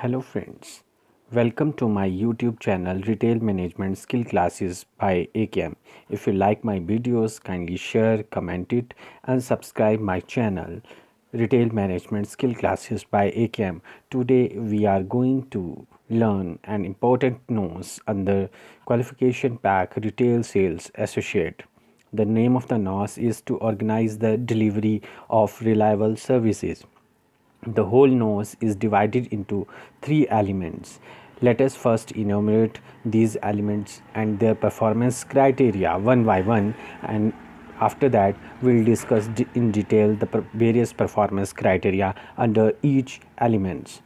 Hello friends, welcome to my YouTube channel Retail Management Skill Classes by AKM. If you like my videos, kindly share, comment it and subscribe my channel Retail Management Skill Classes by AKM. Today we are going to learn an important nose under qualification pack Retail Sales Associate. The name of the NOS is to organize the delivery of reliable services. The whole nose is divided into three elements. Let us first enumerate these elements and their performance criteria one by one, and after that we'll discuss in detail the various performance criteria under each elements.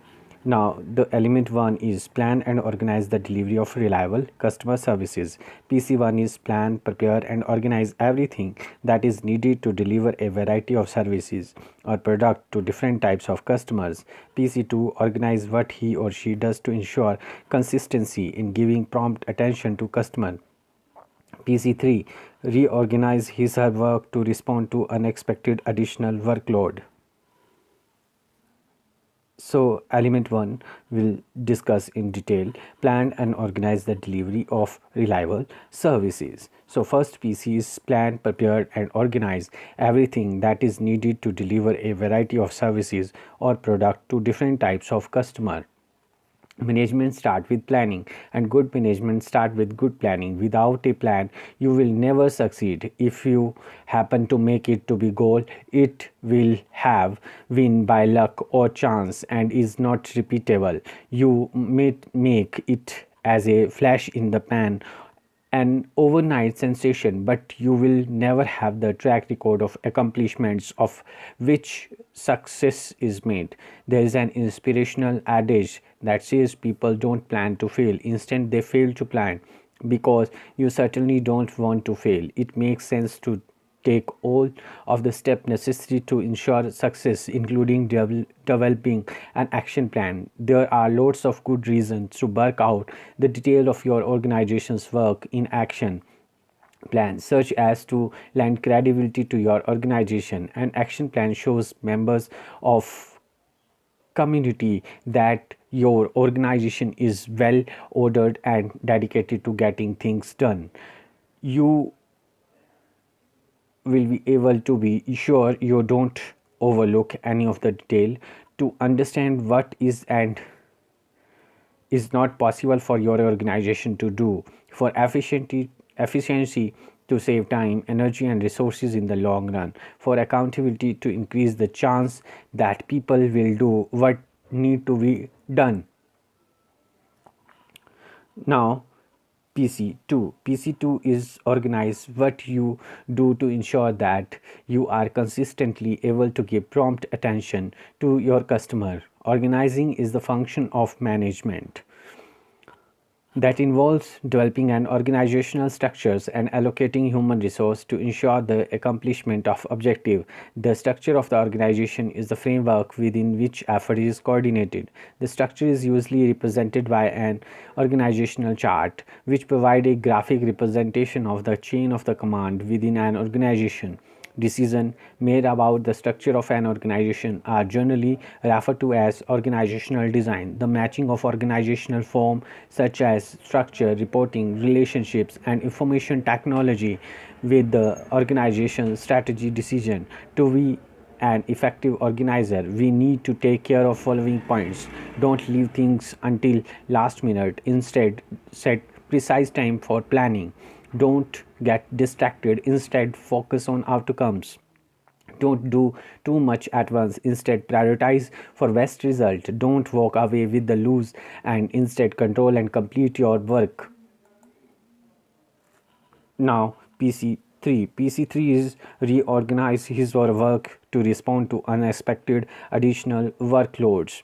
Now, the element 1 is plan and organize the delivery of reliable customer services. PC1 is plan, prepare and organize everything that is needed to deliver a variety of services or product to different types of customers. PC2 organize what he or she does to ensure consistency in giving prompt attention to customer. PC3 reorganize his or her work to respond to unexpected additional workload. So element 1 will discuss in detail plan and organize the delivery of reliable services. So first PC is plan, prepare and organize everything that is needed to deliver a variety of services or product to different types of customer. Management start with planning, and good management start with good planning. Without a plan you will never succeed. If you happen to make it to be goal, it will have win by luck or chance and is not repeatable. You may make it as a flash in the pan, an overnight sensation, but you will never have the track record of accomplishments of which success is made. There is an inspirational adage that says people don't plan to fail, instead they fail to plan, because you certainly don't want to fail. It makes sense to take all of the steps necessary to ensure success, including developing an action plan. There are lots of good reasons to work out the detail of your organization's work in action plan, such as to lend credibility to your organization. An action plan shows members of community that your organization is well ordered and dedicated to getting things done. You will be able to be sure you don't overlook any of the detail. To understand what is and is not possible for your organization to do for efficiency, to save time, energy and resources in the long run, for accountability, to increase the chance that people will do what need to be done. Now PC2 is organize what you do to ensure that you are consistently able to give prompt attention to your customer. Organizing is the function of management that involves developing an organizational structures and allocating human resource to ensure the accomplishment of objective. The structure of the organization is the framework within which effort is coordinated. The structure is usually represented by an organizational chart, which provide a graphic representation of the chain of the command within an organization. Decisions made about the structure of an organization are generally referred to as organizational design. The matching of organizational form such as structure, reporting, relationships and information technology with the organization strategy decision. To be an effective organizer, we need to take care of following points. Don't leave things until last minute. Instead, set precise time for planning. Don't get distracted, instead focus on outcomes. Don't do too much at once, instead prioritize for best result. Don't walk away with the loose, and instead control and complete your work. Now PC3 is reorganize his or her work to respond to unexpected additional workloads.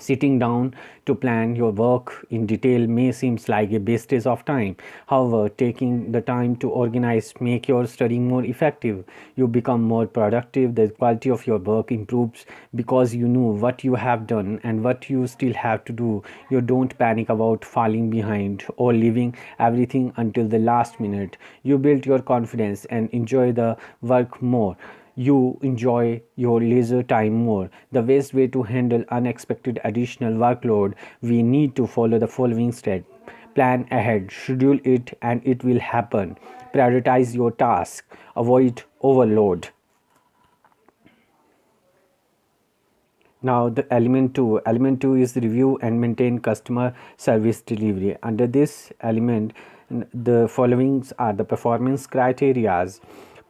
Sitting down to plan your work in detail may seem like a wastage of time. However, taking the time to organize make your study more effective. You become more productive. The quality of your work improves because you know what you have done and what you still have to do. You don't panic about falling behind or leaving everything until the last minute. You build your confidence and enjoy the work more. you enjoy your leisure time more. The best way to handle unexpected additional workload, we need to follow the following step. Plan ahead, schedule it, and it will happen. Prioritize your task, avoid overload. Now the element 2 is review and maintain customer service delivery. Under this element, the followings are the performance criterias.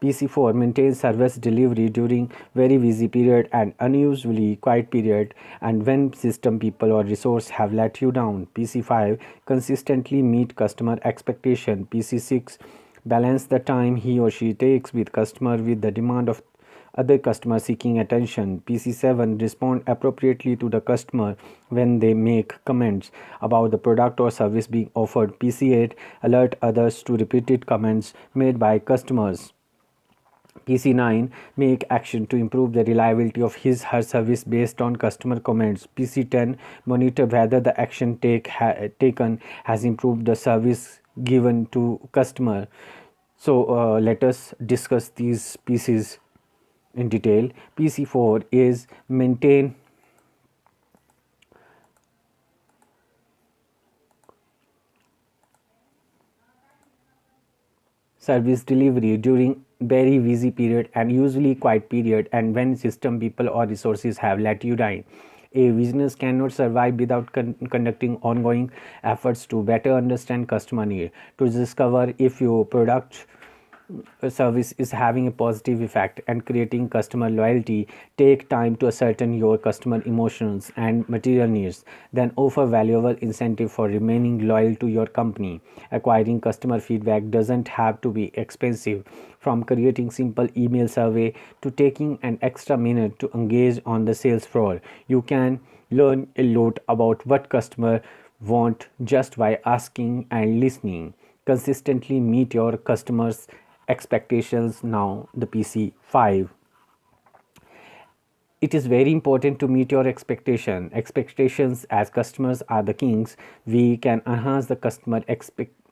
PC4 maintains service delivery during very busy period and unusually quiet period, and when system, people or resource have let you down. PC5 consistently meet customer expectation. PC6 balance the time he or she takes with customer with the demand of other customers seeking attention. PC7 respond appropriately to the customer when they make comments about the product or service being offered. PC8 alert others to repeated comments made by customers. PC9 make action to improve the reliability of his/her service based on customer comments. PC10 monitor whether the action taken has improved the service given to customer. So let us discuss these pieces in detail. PC4 is maintain service delivery during very busy period and usually quiet period, and when system, people or resources have let you down. A business cannot survive without conducting ongoing efforts to better understand customer need, to discover if your product service is having a positive effect and creating customer loyalty. Take time to ascertain your customer emotions and material needs, then offer valuable incentive for remaining loyal to your company. Acquiring customer feedback doesn't have to be expensive, from creating simple email survey to taking an extra minute to engage on the sales floor. You can learn a lot about what customer want just by asking and listening. Consistently meet your customers expectations. Now the PC5, it is very important to meet your expectations. As customers are the kings, we can enhance the customer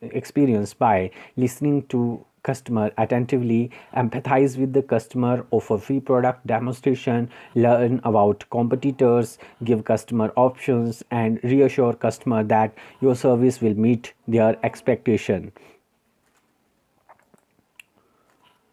experience by listening to customer attentively, empathize with the customer, offer free product demonstration, learn about competitors, give customer options, and reassure customer that your service will meet their expectation.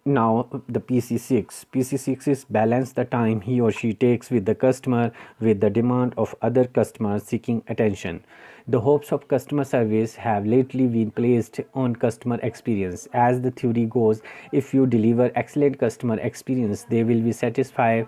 Now the PC6 is balance the time he or she takes with the customer with the demand of other customers seeking attention. The hopes of customer service have lately been placed on customer experience. As the theory goes, if you deliver excellent customer experience, they will be satisfied,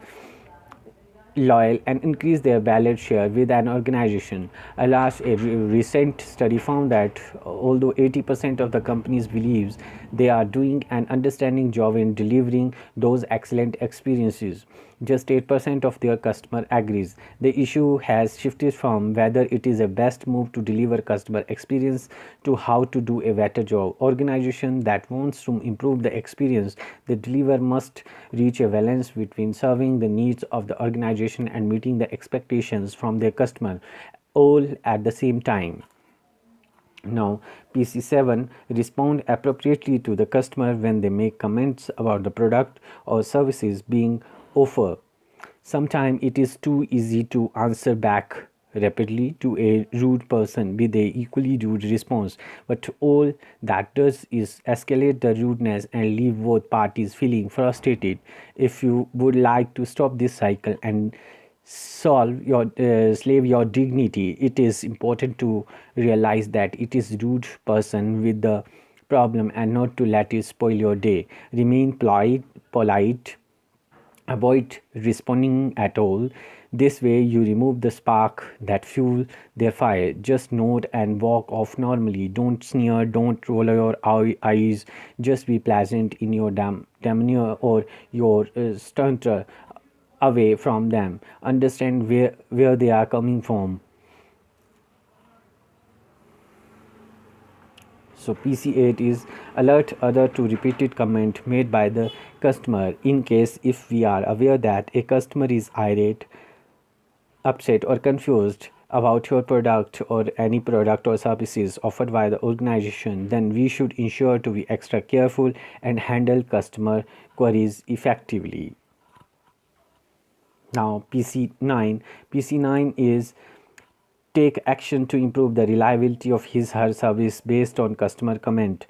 loyal, and increase their wallet share with an organization. Alas, a recent study found that although 80% of the companies believes they are doing an understanding job in delivering those excellent experiences, just 8% of their customer agrees. The issue has shifted from whether it is a best move to deliver customer experience to how to do a better job. Organization that wants to improve the experience they deliver must reach a balance between serving the needs of the organization and meeting the expectations from their customer, all at the same time. Now, PC7 respond appropriately to the customer when they make comments about the product or services being offered. Sometimes it is too easy to answer back rapidly to a rude person with a equally rude response, but all that does is escalate the rudeness and leave both parties feeling frustrated. If you would like to stop this cycle and slave your dignity, it is important to realize that it is rude person with the problem and not to let it spoil your day. Remain polite, avoid responding at all. This way you remove the spark that fuel their fire. Just nod and walk off normally. Don't sneer, don't roll your eyes. Just be pleasant in your demeanor or your stunter away from them. Understand where they are coming from. So PC8 is alert other to repeated comment made by the customer. In case if we are aware that a customer is irate, upset or confused about your product or any product or services offered by the organization, then we should ensure to be extra careful and handle customer queries effectively. Now PC9 is take action to improve the reliability of his her service based on customer comment.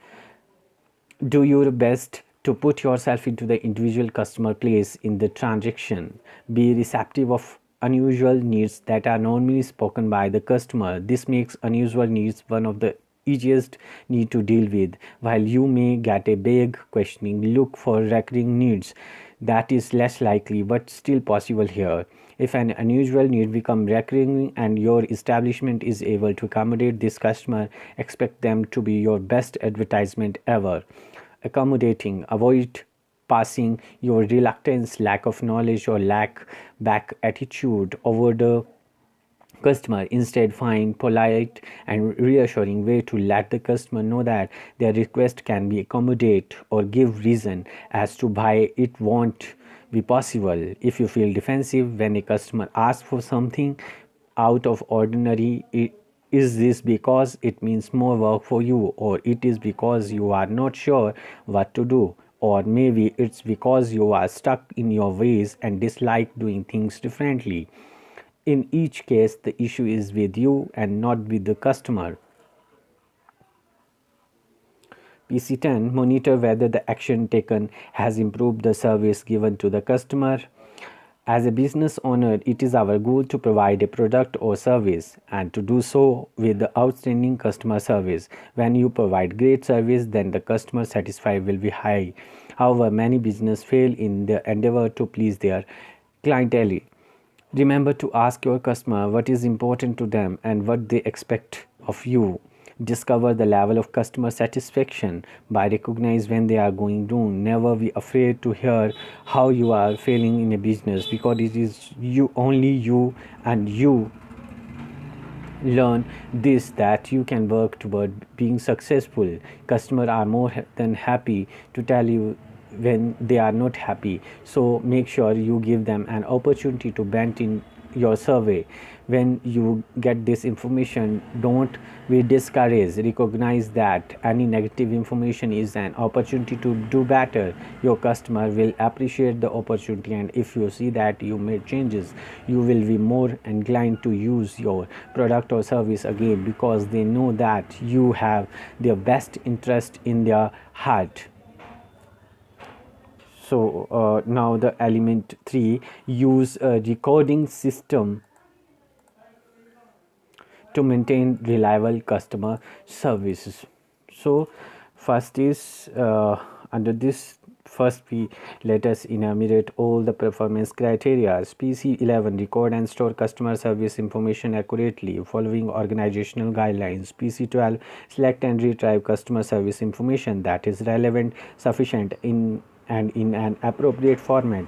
Do your best to put yourself into the individual customer place in the transaction. Be receptive of unusual needs that are normally spoken by the customer. This makes unusual needs one of the easiest need to deal with. While you may get a big questioning look for recurring needs, that is less likely but still possible here. If an unusual need becomes recurring and your establishment is able to accommodate this customer, expect them to be your best advertisement ever. Accommodating, avoid passing your reluctance, lack of knowledge, or lack back attitude over the customer. Instead, find polite and reassuring way to let the customer know that their request can be accommodated or give reason as to why it won't be possible. If you feel defensive when a customer asks for something out of ordinary, is this because it means more work for you, or it is because you are not sure what to do, or maybe it's because you are stuck in your ways and dislike doing things differently? In each case, the issue is with you and not with the customer. PC10, monitor whether the action taken has improved the service given to the customer. As a business owner, it is our goal to provide a product or service and to do so with the outstanding customer service. When you provide great service, then the customer satisfaction will be high. However, many businesses fail in their endeavor to please their clientele. Remember to ask your customer what is important to them and what they expect of you. Discover the level of customer satisfaction by recognize when they are going wrong. Never be afraid to hear how you are failing in a business, because it is you, only you, and you learn this that you can work toward being successful. Customers are more than happy to tell you when they are not happy, so make sure you give them an opportunity to vent in your survey. When you get this information, don't be discouraged. Recognize that any negative information is an opportunity to do better. Your customer will appreciate the opportunity, and if you see that you made changes, you will be more inclined to use your product or service again, because they know that you have their best interest in their heart. So now the element 3, use a recording system to maintain reliable customer services. So first is under this, first we let us enumerate all the performance criteria. PC11, record and store customer service information accurately following organizational guidelines. PC12, select and retrieve customer service information that is relevant, sufficient in an appropriate format.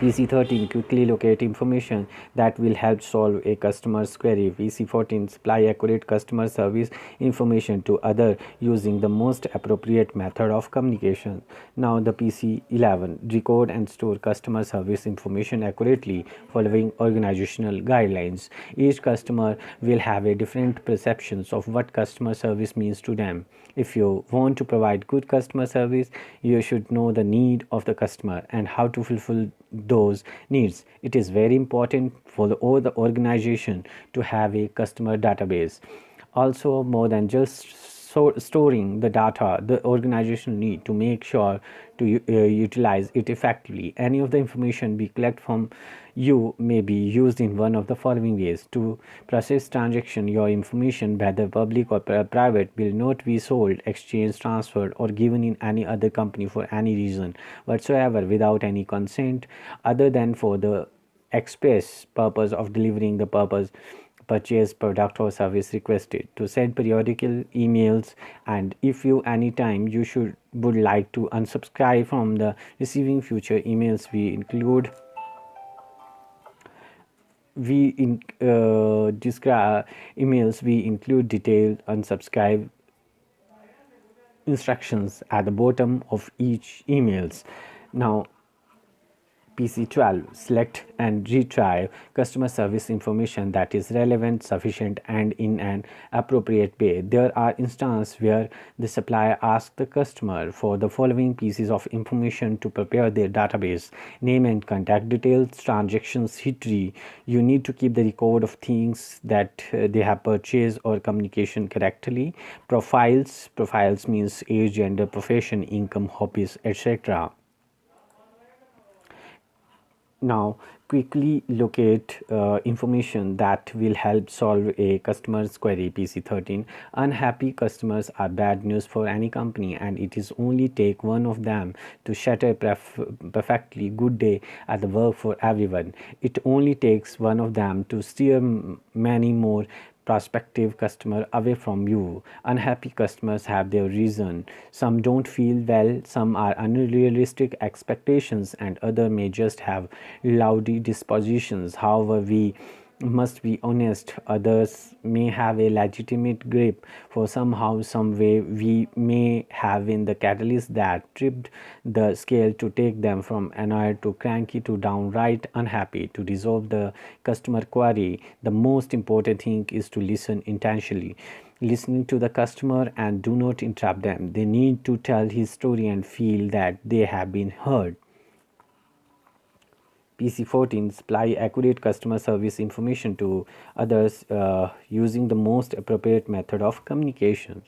PC13, quickly locate information that will help solve a customer's query. PC14, supply accurate customer service information to other using the most appropriate method of communication. Now the PC11, record and store customer service information accurately following organizational guidelines. Each customer will have a different perceptions of what customer service means to them. If you want to provide good customer service, you should know the need of the customer and how to fulfill those needs. It is very important for all the organization to have a customer database. Also, more than just storing the data, the organization need to make sure to utilize it effectively. Any of the information we collect from you may be used in one of the following ways. To process transaction, your information, whether public or private, will not be sold, exchanged, transferred, or given in any other company for any reason whatsoever without any consent other than for the express purpose of delivering the purchase product or service requested. To send periodical emails, and if you anytime you would like to unsubscribe from the receiving future emails, describe emails, we include detailed unsubscribe instructions at the bottom of each emails. Now PC12, select and retrieve customer service information that is relevant, sufficient, and in an appropriate way. There are instances where the supplier asks the customer for the following pieces of information to prepare their database: name and contact details, transactions history. You need to keep the record of things that they have purchased or communication correctly. Profiles means age, gender, profession, income, hobbies, etc. Now quickly locate information that will help solve a customer's query. PC13, unhappy customers are bad news for any company, and it is only take one of them to shatter perfectly good day at the work for everyone. It only takes one of them to steer many more prospective customer away from you. Unhappy customers have their reason. Some don't feel well, some are unrealistic expectations, and other may just have loudy dispositions. However, we must be honest, others may have a legitimate grip for somehow some way. We may have been the catalyst that tripped the scale to take them from annoyed to cranky to downright unhappy. To resolve the customer query, the most important thing is to listen intentionally. Listening to the customer and do not interrupt them. They need to tell his story and feel that they have been heard. PC14, supply accurate customer service information to others using the most appropriate method of communication.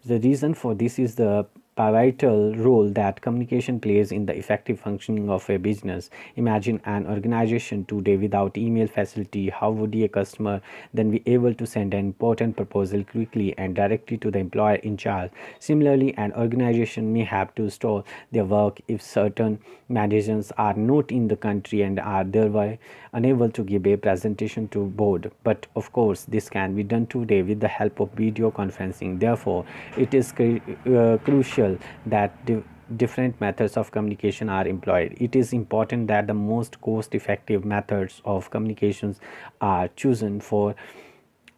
The reason for this is the pivotal role that communication plays in the effective functioning of a business. Imagine an organization today without email facility. How would a customer then be able to send an important proposal quickly and directly to the employer in charge? Similarly, an organization may have to stall their work if certain managers are not in the country and are thereby unable to give a presentation to board. But of course, this can be done today with the help of video conferencing. Therefore, it is crucial that different methods of communication are employed. It is important that the most cost-effective methods of communications are chosen for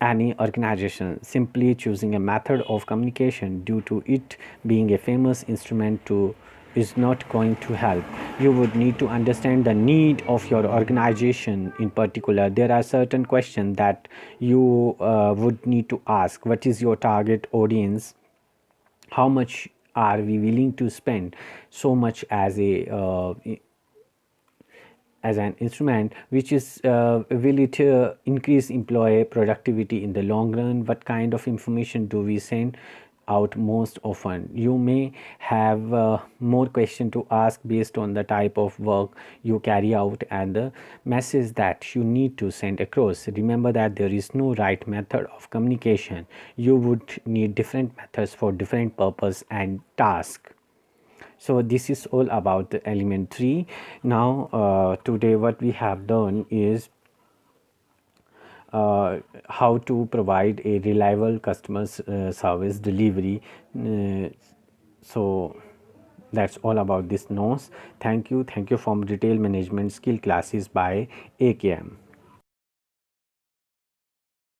any organization. Simply choosing a method of communication due to it being a famous instrument to is not going to help. You would need to understand the need of your organization. In particular, there are certain questions that you would need to ask. What is your target audience? How much are we willing to spend? So much as a as an instrument which is will it increase employee productivity in the long run? What kind of information do we send out most often? You may have more question to ask based on the type of work you carry out and the message that you need to send across. Remember that there is no right method of communication. You would need different methods for different purpose and task. So this is all about the element 3. Now today what we have done is how to provide a reliable customer service delivery. So that's all about this notes. Thank you from Retail Management Skill Classes by AKM.